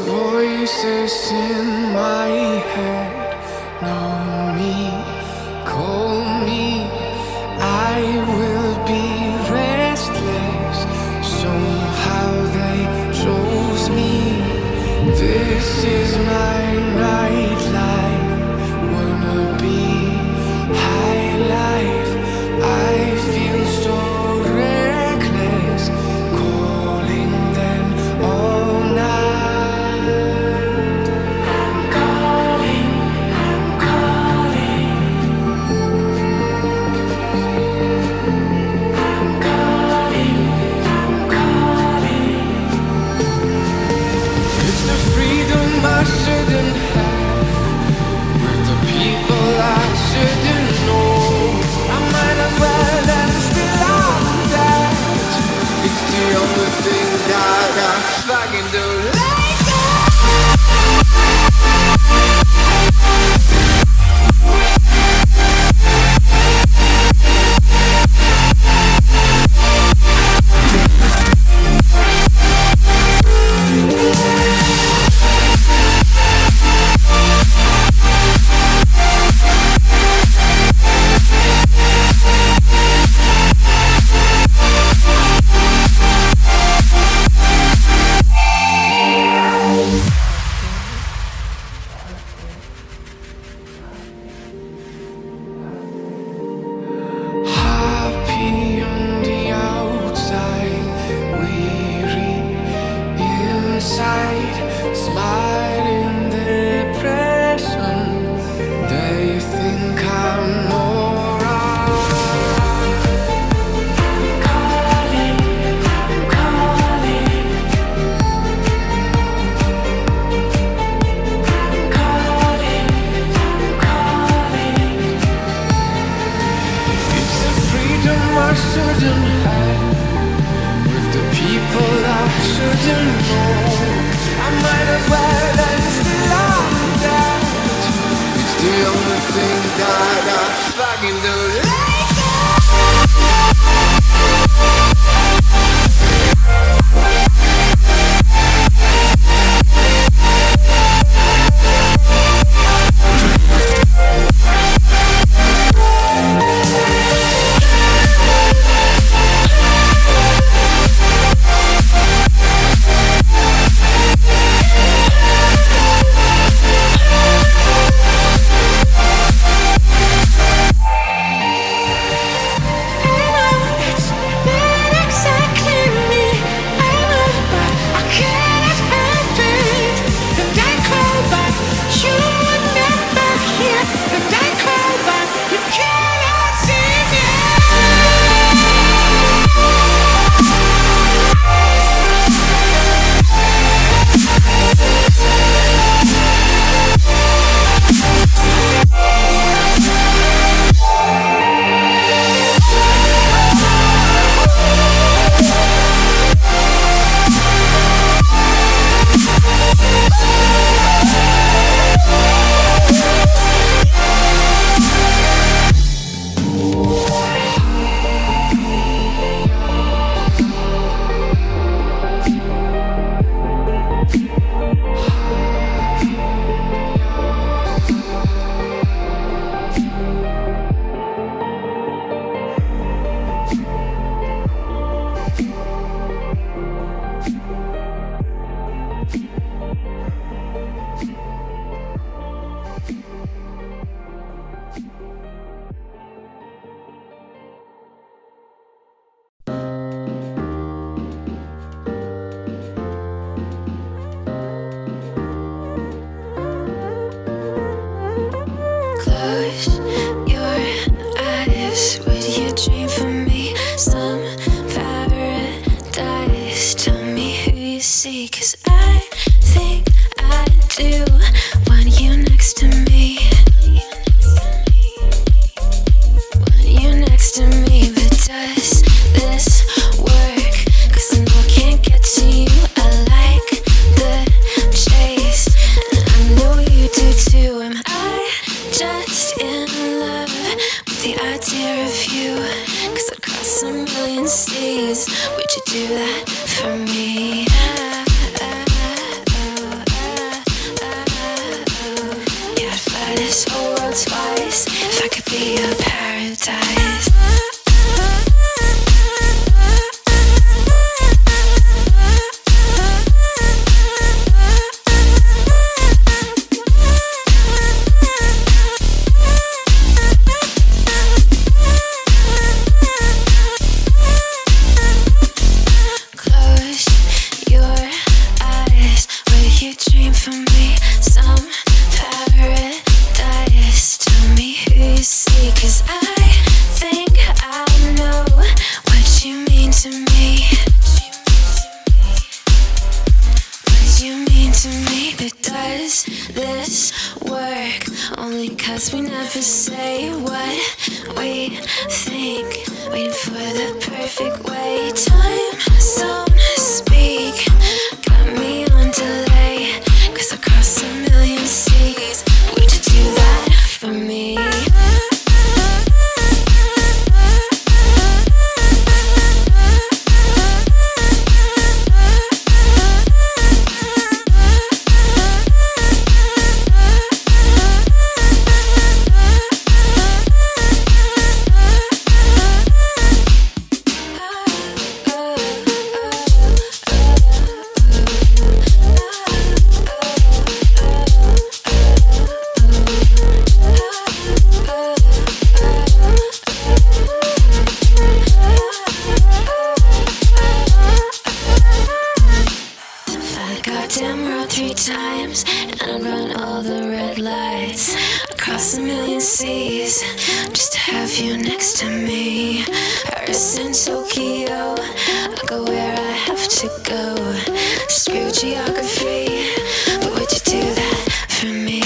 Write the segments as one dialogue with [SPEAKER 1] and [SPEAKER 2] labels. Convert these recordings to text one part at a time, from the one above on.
[SPEAKER 1] Voices in my head know me, call me. I will be restless. Somehow they chose me. This is my nightlife. Wanna be high life. I feel so reckless, calling them all night. I'm calling, I'm calling. I'm calling, I'm calling. It's the freedom I shouldn't have, with the people I shouldn't know. I might as well and still I'm that. It's the only thing that I fucking do. Like happy on the outside, weary inside, smiling depression. They think I'm alright. I'm calling, I'm calling. I'm calling, I'm calling. It's the freedom I shouldn't have, with the people I shouldn't know. I might as well and still I'm that. It's the only thing that I fucking do. Like close your eyes. Would you dream for me some paradise? Tell me who you see, 'cause I think I do want you next to me. Want you next to me, but does this work? 'Cause I know I can't get to you. I like the chase, and I know you do too. Am I just in love with the idea of you? 'Cause I'd cross a million seas. Would you do that for me? be a paradise. Close your eyes, will you dream for me some paradise? Tell me who you see, 'cause I think I know what you mean to me. What you mean to me? But does this work? Only 'cause we never say what we think, waiting for the perfect way. Time zone speak, got me on delay, 'cause I cross a million seas. Would you do that for me? Goddamn road 3 times, and I'd run all the red lights, across a million seas, just to have you next to me. Paris and Tokyo, I go where I have to go. Screw geography, but would you do that for me?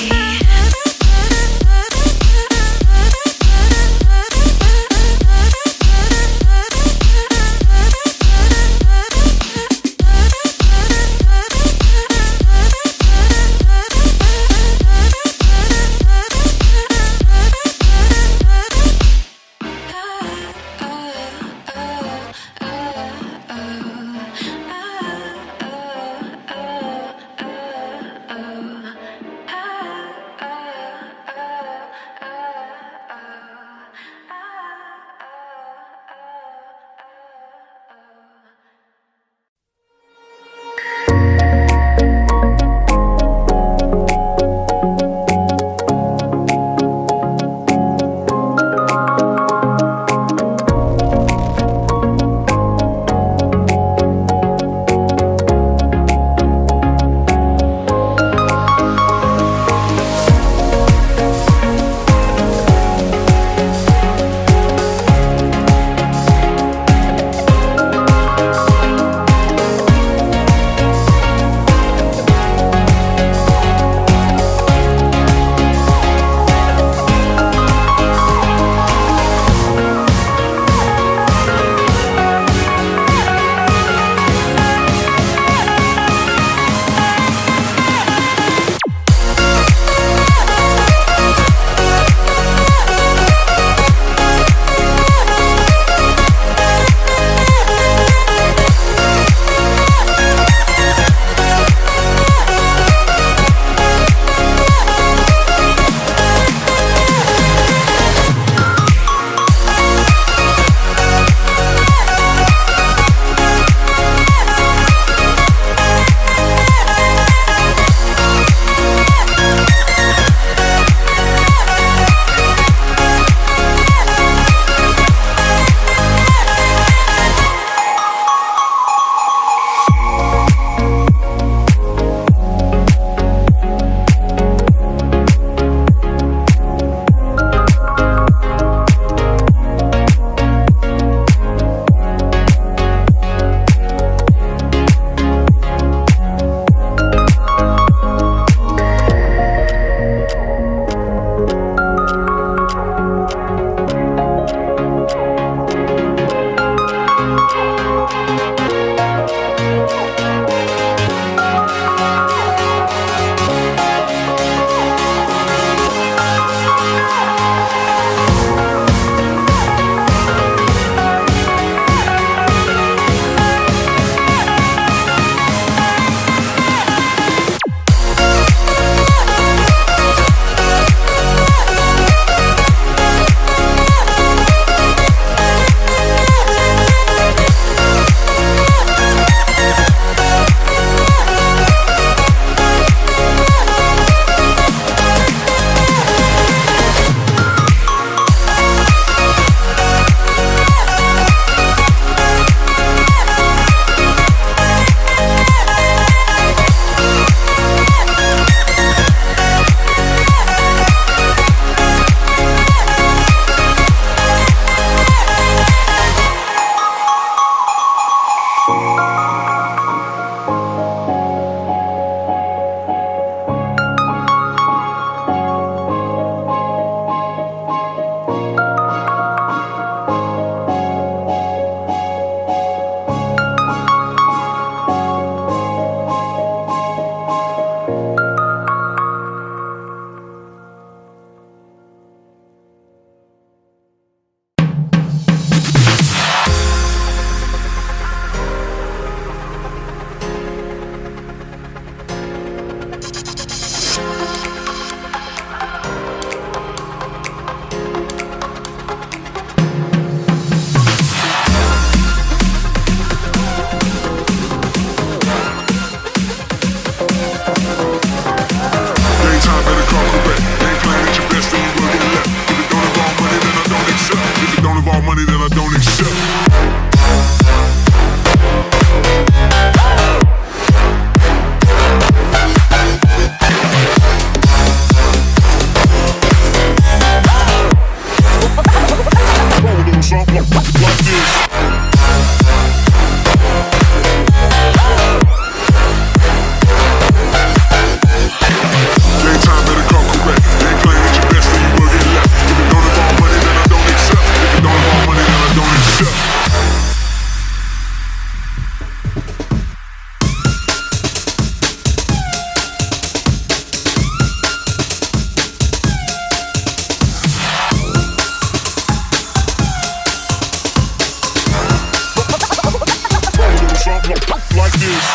[SPEAKER 2] like this.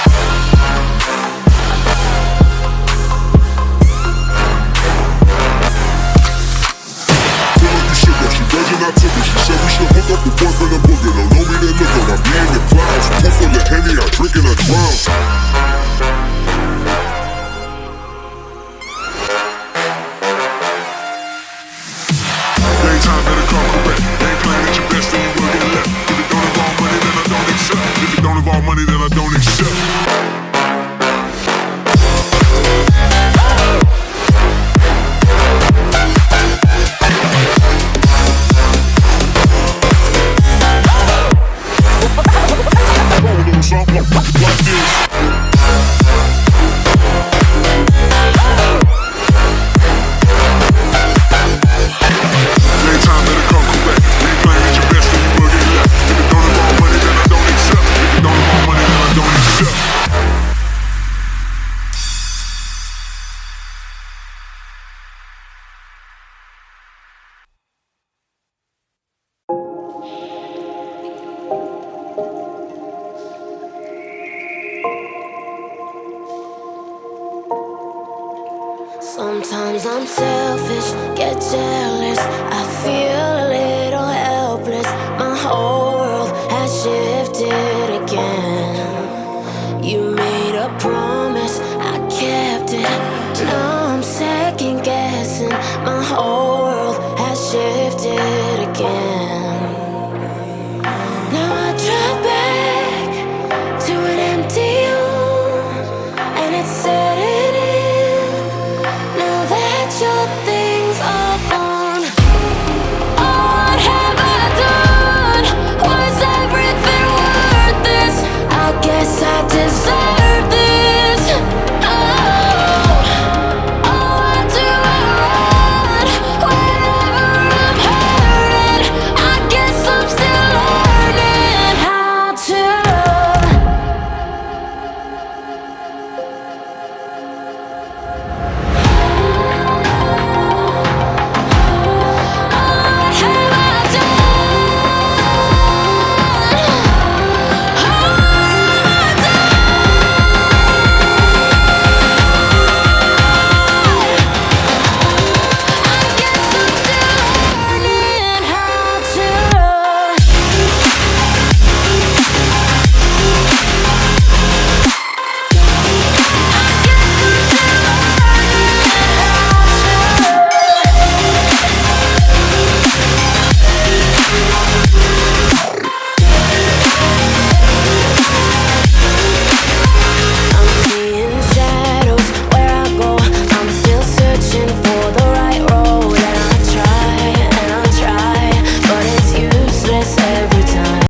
[SPEAKER 2] She virgin, I took her. She said we should hook up with boyfriend and booger. Don't know me, then look her. I be in the clouds. Pool full of Henny, I drink and I drown. Daytime better come correct. Ain't playing at your best, then you will get left. If it don't involve money, then I don't accept. If it don't involve money, then I don't accept. Something like this. Daytime better come correct. Ain't playing at your best, then you will get left. If it don't involve money, then I don't accept. If it don't involve money, then I don't accept.
[SPEAKER 1] Sometimes I'm selfish, get jealous. I feel a little helpless. My whole world has shifted again. You made a promise, I kept it. Now I'm second guessing. My whole world has shifted again. Now I drive back to an empty home, and it's setting in. Now that your things are gone, what have I done? Was everything worth this? I guess I deserve